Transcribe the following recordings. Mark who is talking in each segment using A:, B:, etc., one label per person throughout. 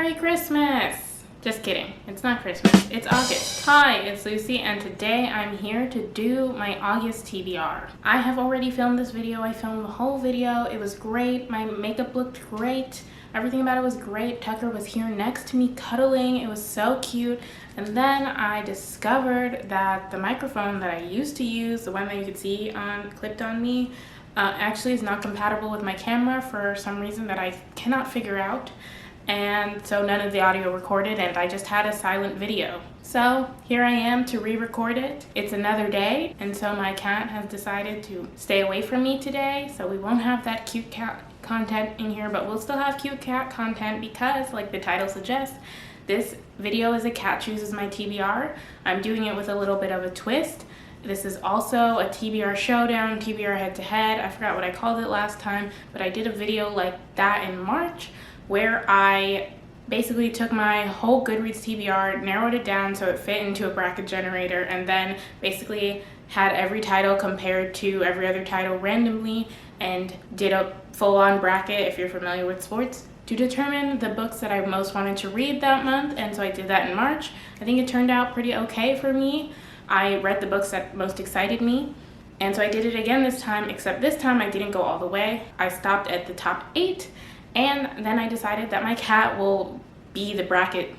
A: Merry Christmas! Just kidding, it's not Christmas, it's August. Hi, it's Lucy, and today I'm here to do my August TBR. I have already filmed this video. I filmed the whole video. It was great. My makeup looked great. Everything about it was great. Tucker was here next to me cuddling. It was so cute. And then I discovered that the microphone that I used to use, the one that you could see clipped on me, actually is not compatible with my camera for some reason that I cannot figure out. And so none of the audio recorded, and I just had a silent video. So here I am to re-record it. It's another day, and so my cat has decided to stay away from me today, so we won't have that cute cat content in here, but we'll still have cute cat content because, like the title suggests, this video is a cat chooses my TBR. I'm doing it with a little bit of a twist. This is also a TBR showdown, TBR head to head. I forgot what I called it last time, but I did a video like that in March where I basically took my whole Goodreads TBR, narrowed it down so it fit into a bracket generator, and then basically had every title compared to every other title randomly and did a full-on bracket, if you're familiar with sports, to determine the books that I most wanted to read that month. And so I did that in March. I think it turned out pretty okay for me. I read the books that most excited me. And so I did it again this time, except this time I didn't go all the way. I stopped at the top 8. And then I decided that my cat will be the bracket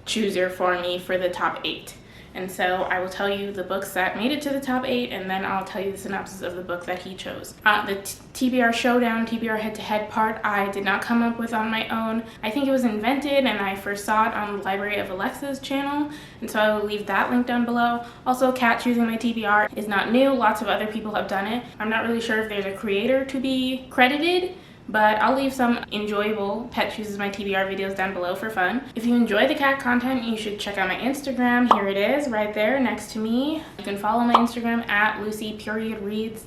A: chooser for me for the top 8. And so I will tell you the books that made it to the top 8, and then I'll tell you the synopsis of the book that he chose. The TBR showdown, TBR head to head part, I did not come up with on my own. I think it was invented, and I first saw it on the Library of Alexa's channel, and so I will leave that link down below. Also, cat choosing my TBR is not new. Lots of other people have done it. I'm not really sure if there's a creator to be credited, but I'll leave some enjoyable Pet Chooses My TBR videos down below for fun. If you enjoy the cat content, you should check out my Instagram. Here it is, right there next to me. You can follow my Instagram at LucieReads.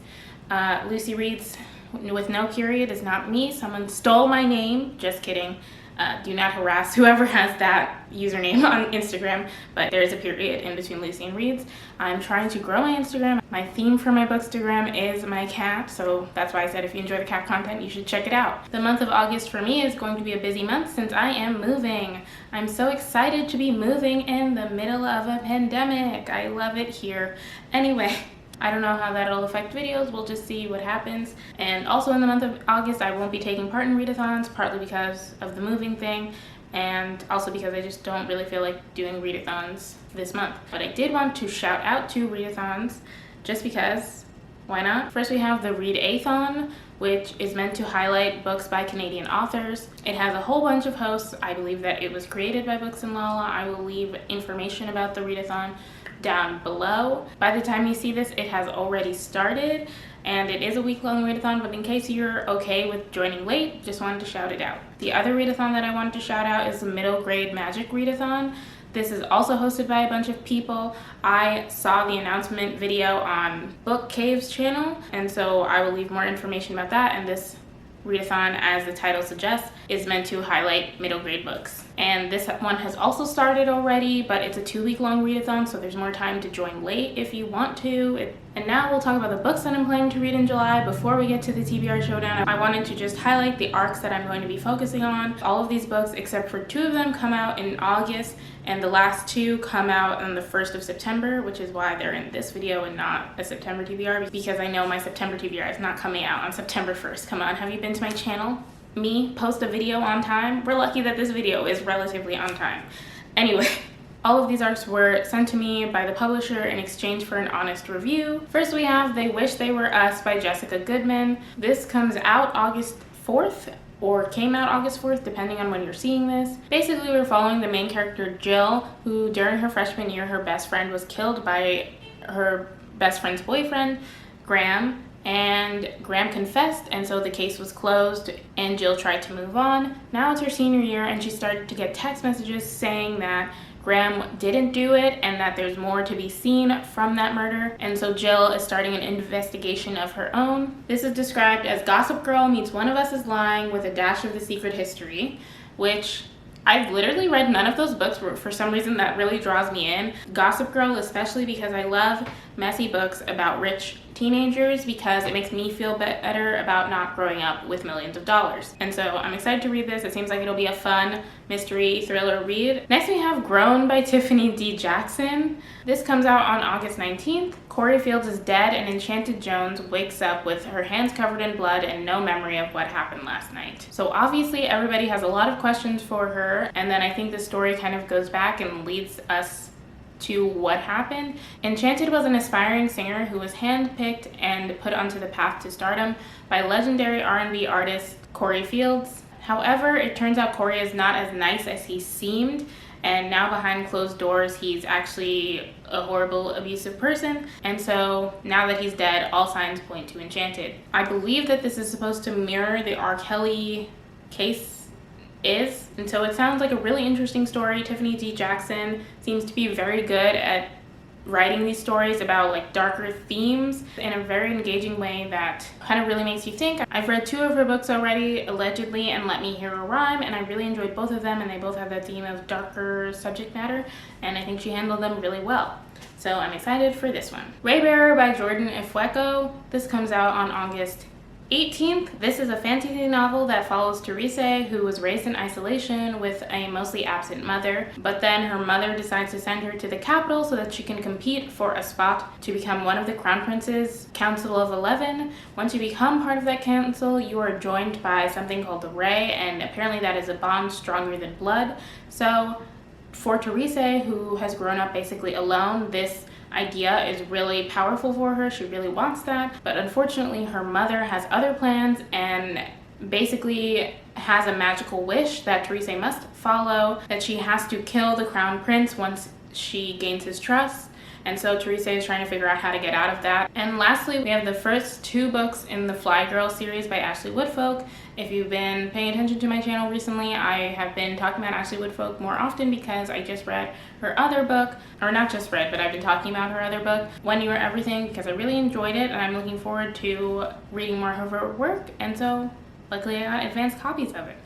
A: LucieReads with no period is not me. Someone stole my name. Just kidding. Do not harass whoever has that username on Instagram, but there is a period in between Lucy and Reads. I'm trying to grow my Instagram. My theme for my bookstagram is my cat, so that's why I said if you enjoy the cat content, you should check it out. The month of August for me is going to be a busy month since I am moving. I'm so excited to be moving in the middle of a pandemic. I love it here. Anyway, I don't know how that'll affect videos. We'll just see what happens. And also in the month of August, I won't be taking part in readathons, partly because of the moving thing, and also because I just don't really feel like doing readathons this month. But I did want to shout out to readathons just because, why not? First, we have the Readathon, which is meant to highlight books by Canadian authors. It has a whole bunch of hosts. I believe that it was created by Books and Lala. I will leave information about the readathon down below. By the time you see this, it has already started, and it is a week-long readathon, but in case you're okay with joining late, just wanted to shout it out. The other readathon that I wanted to shout out is the middle grade magic readathon. This is also hosted by a bunch of people. I saw the announcement video on Book Cave's channel, and so I will leave more information about that. And this readathon, as the title suggests, is meant to highlight middle grade books. And this one has also started already, but it's a 2-week-long readathon, so there's more time to join late if you want to. And now we'll talk about the books that I'm planning to read in July. Before we get to the TBR showdown, I wanted to just highlight the arcs that I'm going to be focusing on. All of these books, except for 2 of them, come out in August, and the last 2 come out on the 1st of September, which is why they're in this video and not a September TBR, because I know my September TBR is not coming out on September 1st. Come on, have you been to my channel? Me post a video on time? We're lucky that this video is relatively on time. Anyway, all of these arcs were sent to me by the publisher in exchange for an honest review. First we have They Wish They Were Us by Jessica Goodman. This comes out August 4th, or came out August 4th, depending on when you're seeing this. Basically, we're following the main character Jill, who during her freshman year, her best friend was killed by her best friend's boyfriend, Graham, and Graham confessed, and so the case was closed, and Jill tried to move on. Now it's her senior year, and she started to get text messages saying that Graham didn't do it and that there's more to be seen from that murder, and so Jill is starting an investigation of her own. This is described as Gossip Girl meets One of Us is Lying with a dash of the secret history, which I've literally read none of those books, but for some reason that really draws me in. Gossip Girl especially, because I love messy books about rich teenagers because it makes me feel better about not growing up with millions of dollars. And so I'm excited to read this. It seems like it'll be a fun mystery thriller read. Next we have Grown by Tiffany D. Jackson. This comes out on August 19th. Corey Fields is dead and Enchanted Jones wakes up with her hands covered in blood and no memory of what happened last night. So obviously everybody has a lot of questions for her, and then I think the story kind of goes back and leads us to what happened. Enchanted was an aspiring singer who was handpicked and put onto the path to stardom by legendary R&B artist Corey Fields. However, it turns out Corey is not as nice as he seemed, and now behind closed doors he's actually a horrible, abusive person. And so now that he's dead, all signs point to Enchanted. I believe that this is supposed to mirror the R. Kelly case and so it sounds like a really interesting story. Tiffany D. Jackson seems to be very good at writing these stories about like darker themes in a very engaging way that kind of really makes you think. I've read 2 of her books already, Allegedly and Let Me Hear a Rhyme, and I really enjoyed both of them, and they both have that theme of darker subject matter, and I think she handled them really well. So I'm excited for this one. Raybearer by Jordan Ifueko. This comes out on August 18th. This is a fantasy novel that follows Teresa, who was raised in isolation with a mostly absent mother, but then her mother decides to send her to the capital so that she can compete for a spot to become one of the Crown Prince's Council of 11. Once you become part of that council, you are joined by something called the Ray, and apparently that is a bond stronger than blood. So for Teresa, who has grown up basically alone, this idea is really powerful for her. She really wants that, but unfortunately her mother has other plans and basically has a magical wish that Teresa must follow, that she has to kill the Crown Prince once she gains his trust. And so Teresa is trying to figure out how to get out of that. And lastly, we have the first 2 books in the Fly Girl series by Ashley Woodfolk. If you've been paying attention to my channel recently, I have been talking about Ashley Woodfolk more often because I just read her other book, or not just read, but I've been talking about her other book, When You Were Everything, because I really enjoyed it and I'm looking forward to reading more of her work. And so luckily I got advanced copies of it.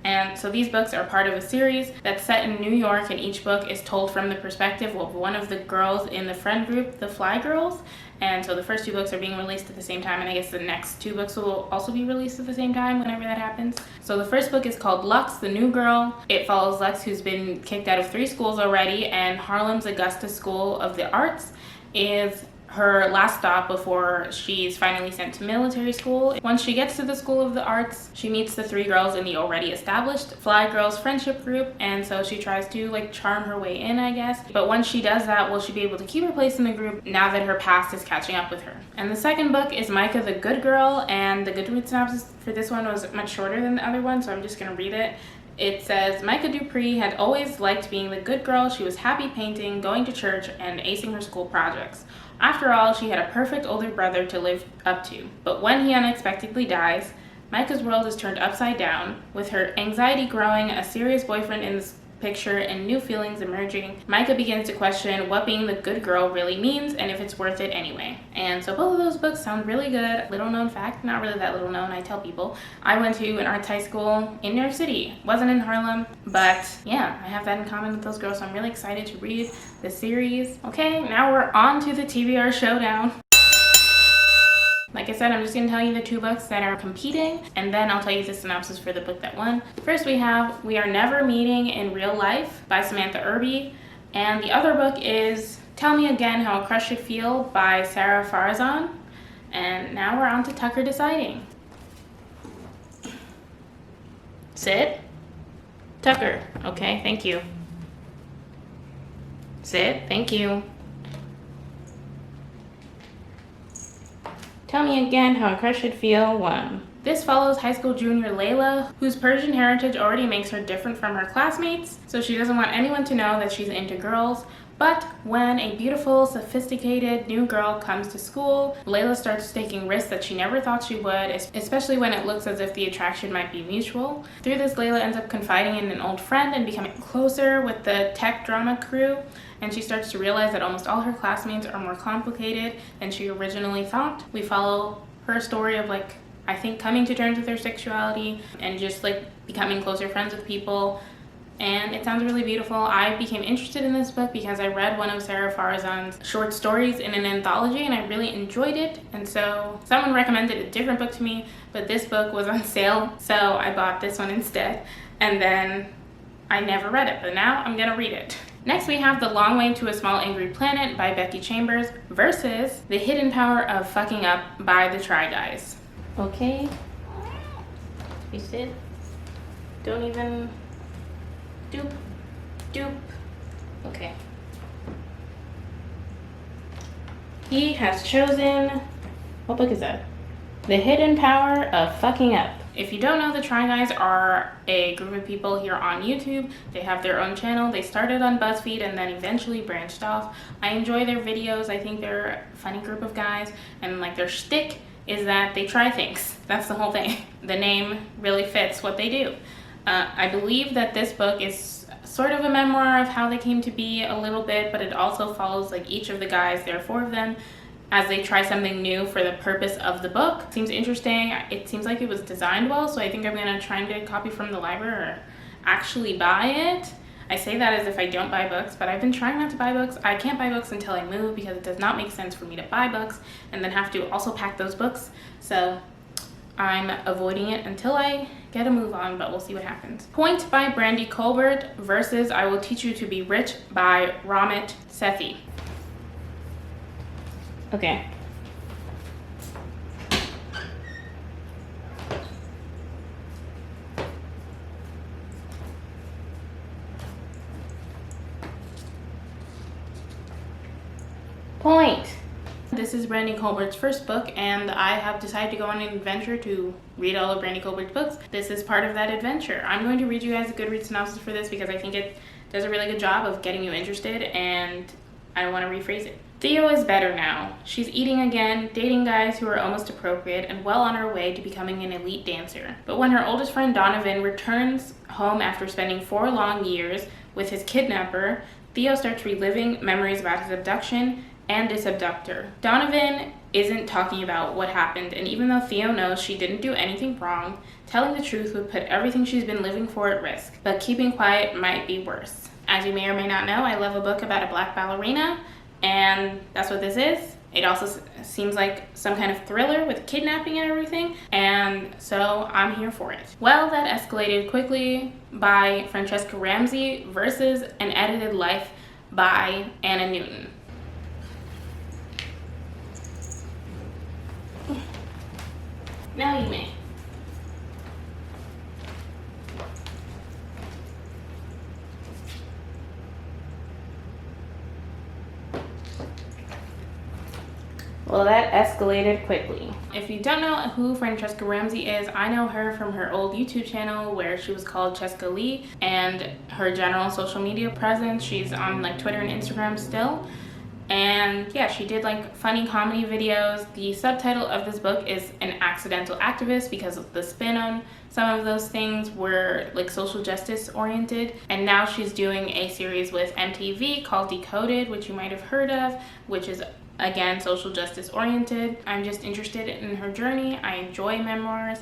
A: And so these books are part of a series that's set in New York, and each book is told from the perspective of one of the girls in the friend group, the Fly Girls. And so the first 2 books are being released at the same time, and I guess the next 2 books will also be released at the same time whenever that happens. So the first book is called Lux, the New Girl. It follows Lux, who's been kicked out of 3 schools already, and Harlem's Augusta School of the Arts is her last stop before she's finally sent to military school. Once she gets to the School of the Arts, she meets the 3 girls in the already established Fly Girls friendship group, and so she tries to like charm her way in, I guess. But once she does that, will she be able to keep her place in the group now that her past is catching up with her? And the second book is Micah the Good Girl, and the Goodreads synopsis for this one was much shorter than the other one, so I'm just gonna read it. It says, Micah Dupree had always liked being the good girl. She was happy painting, going to church, and acing her school projects. After all, she had a perfect older brother to live up to. But when he unexpectedly dies, Micah's world is turned upside down. With her anxiety growing, a serious boyfriend in the picture, and new feelings emerging, Micah begins to question what being the good girl really means and if it's worth it anyway. And so both of those books sound really good. Little known fact, not really that little known, I tell people, I went to an arts high school in New York City. Wasn't in Harlem, but yeah, I have that in common with those girls, so I'm really excited to read the series. Okay, now we're on to the TBR showdown. Like I said, I'm just going to tell you the 2 books that are competing, and then I'll tell you the synopsis for the book that won. First we have We Are Never Meeting in Real Life by Samantha Irby, and the other book is Tell Me Again How a Crush Should Feel by Sarah Farzan. And now we're on to Tucker Deciding. Sit. Tucker. Okay, thank you. Sit. Thank you. Tell Me Again How a Crush Should Feel 1. This follows high school junior Layla, whose Persian heritage already makes her different from her classmates, so she doesn't want anyone to know that she's into girls. But when a beautiful, sophisticated new girl comes to school, Layla starts taking risks that she never thought she would, especially when it looks as if the attraction might be mutual. Through this, Layla ends up confiding in an old friend and becoming closer with the tech drama crew, and she starts to realize that almost all her classmates are more complicated than she originally thought. We follow her story of I think coming to terms with her sexuality and just becoming closer friends with people and it sounds really beautiful. I became interested in this book because I read one of Sarah Farazan's short stories in an anthology and I really enjoyed it, and so someone recommended a different book to me, but this book was on sale, so I bought this one instead, and then I never read it, but now I'm gonna read it. Next we have The Long Way to a Small Angry Planet by Becky Chambers versus The Hidden Power of Fucking Up by the Try Guys. Okay, you sit, don't even doop, doop. Okay. He has chosen, what book is that? The Hidden Power of Fucking Up. If you don't know, the Try Guys are a group of people here on YouTube. They have their own channel. They started on BuzzFeed and then eventually branched off. I enjoy their videos. I think they're a funny group of guys, and like their shtick is that they try things. That's the whole thing. The name really fits what they do. I believe that this book is sort of a memoir of how they came to be a little bit, but it also follows like each of the guys, there are 4 of them, as they try something new for the purpose of the book. Seems interesting. It seems like it was designed well, so I think I'm gonna try and get a copy from the library or actually buy it. I say that as if I don't buy books, but I've been trying not to buy books. I can't buy books until I move because it does not make sense for me to buy books and then have to also pack those books. So I'm avoiding it until I get a move on, but we'll see what happens. Point by Brandy Colbert versus I Will Teach You to Be Rich by Ramit Sethi. Okay. Point. This is Brandy Colbert's first book, and I have decided to go on an adventure to read all of Brandy Colbert's books. This is part of that adventure. I'm going to read you guys a Goodreads synopsis for this because I think it does a really good job of getting you interested, and I don't want to rephrase it. Theo is better now. She's eating again, dating guys who are almost appropriate, and well on her way to becoming an elite dancer. But when her oldest friend Donovan returns home after spending 4 long years with his kidnapper, Theo starts reliving memories about his abduction and his abductor. Donovan isn't talking about what happened, and even though Theo knows she didn't do anything wrong, telling the truth would put everything she's been living for at risk. But keeping quiet might be worse. As you may or may not know, I love a book about a black ballerina, and that's what this is. It also seems like some kind of thriller with kidnapping and everything, and so I'm here for it. Well, that escalated quickly by Francesca Ramsey versus An Edited Life by Anna Newton. Now you may. Well, that escalated quickly. If you don't know who Francesca Ramsey is, I know her from her old YouTube channel where she was called Cheska Lee, and her general social media presence. She's on like Twitter and Instagram still. And yeah, she did like funny comedy videos. The subtitle of this book is An Accidental Activist because the spin on some of those things were like social justice oriented. And now she's doing a series with MTV called Decoded, which you might have heard of, which is again social justice oriented. I'm just interested in her journey. I enjoy memoirs,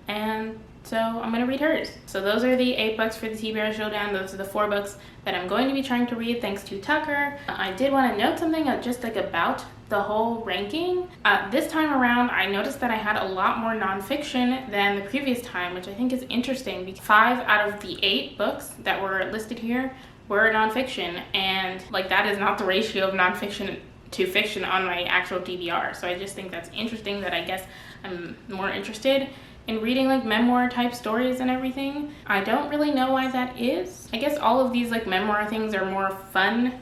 A: and so I'm gonna read hers. So those are the 8 books for the TBR Showdown. Those are the 4 books that I'm going to be trying to read thanks to Tucker. I did want to note something just like about the whole ranking. This time around, I noticed that I had a lot more nonfiction than the previous time, which I think is interesting because 5 out of the 8 books that were listed here were nonfiction, and like that is not the ratio of nonfiction to fiction on my actual TBR. So I just think that's interesting that I guess I'm more interested in reading like memoir type stories and everything. I don't really know why that is. I guess all of these like memoir things are more fun.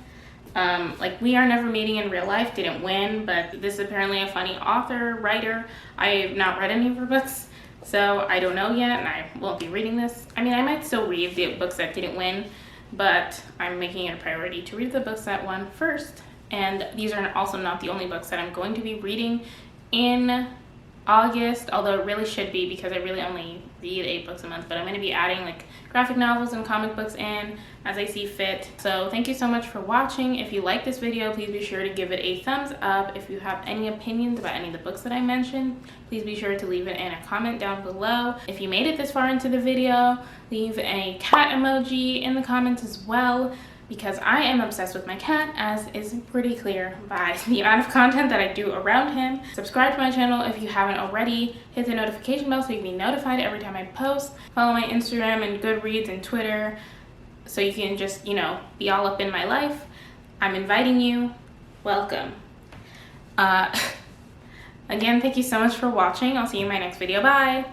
A: Like We Are Never Meeting in Real Life didn't win, but this is apparently a funny author, writer. I have not read any of her books, so I don't know yet, and I won't be reading this. I mean, I might still read the books that didn't win, but I'm making it a priority to read the books that won first. And these are also not the only books that I'm going to be reading in August, although it really should be because I really only read 8 books a month, but I'm going to be adding like graphic novels and comic books in as I see fit. So thank you so much for watching. If you like this video, please be sure to give it a thumbs up. If you have any opinions about any of the books that I mentioned, please be sure to leave it in a comment down below. If you made it this far into the video, leave a cat emoji in the comments as well, because I am obsessed with my cat, as is pretty clear by the amount of content that I do around him. Subscribe to my channel if you haven't already. Hit the notification bell so you can be notified every time I post. Follow my Instagram and Goodreads and Twitter so you can just, you know, be all up in my life. I'm inviting you. Welcome. Again, thank you so much for watching. I'll see you in my next video. Bye!